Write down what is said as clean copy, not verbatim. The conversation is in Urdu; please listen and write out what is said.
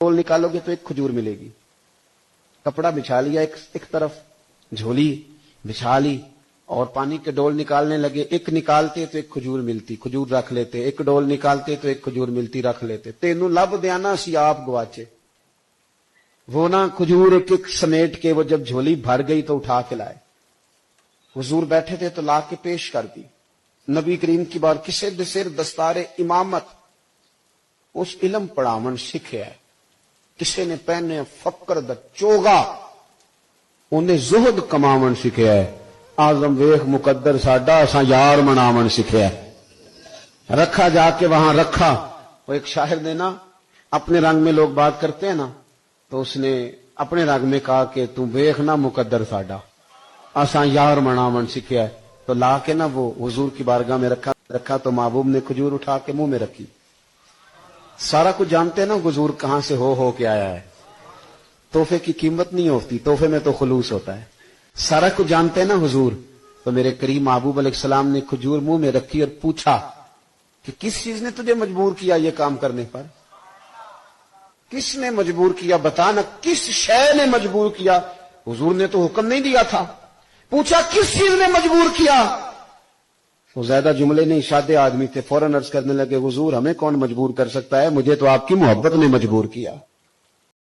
ڈول نکالو گے تو ایک کھجور ملے گی. کپڑا بچھا لیا ایک طرف, جھولی بچھا لی اور پانی کے ڈول نکالنے لگے. ایک نکالتے تو ایک کھجور ملتی, کھجور رکھ لیتے. ایک ڈول نکالتے تو ایک کھجور ملتی, رکھ لیتے. تینوں لب دیانا سی آپ گواچے. وہ نہ کھجور ایک ایک سمیٹ کے وہ جب جھولی بھر گئی تو اٹھا کے لائے. حضور بیٹھے تھے تو لا کے پیش کر دی. نبی کریم کی بار کسے دسر دستار امامت اس علم پڑھاون سکھیا ہے. کسے نے پہنے فقر دا چوگا انہیں زہد کماون سکھیا ہے. آزم ویخ مقدر ساڈا اساں یار مناون سکھیا ہے. رکھا جا کے وہاں رکھا. وہ ایک شاعر نے نا اپنے رنگ میں لوگ بات کرتے ہیں نا, تو اس نے اپنے رنگ میں کہا کہ تو ویخ نا مقدر ساڈا اساں یار مناون سکھیا ہے. تو لا کے نا وہ حضور کی بارگاہ میں رکھا تو محبوب نے کھجور اٹھا کے منہ میں رکھی. سارا کچھ جانتے ہیں نا حضور کہاں سے ہو کے آیا ہے. تحفے کی قیمت نہیں ہوتی, تحفے میں تو خلوص ہوتا ہے. سارا کچھ جانتے ہیں نا حضور. تو میرے کریم محبوب علیہ السلام نے کھجور منہ میں رکھی اور پوچھا کہ کس چیز نے تجھے مجبور کیا یہ کام کرنے پر؟ کس نے مجبور کیا بتانا, کس شے نے مجبور کیا؟ حضور نے تو حکم نہیں دیا تھا. پوچھا کس چیز نے مجبور کیا؟ وہ زیادہ جملے نہیں, سادے آدمی تھے. فوراً عرض کرنے لگے حضور ہمیں کون مجبور کر سکتا ہے, مجھے تو آپ کی محبت نے مجبور کیا.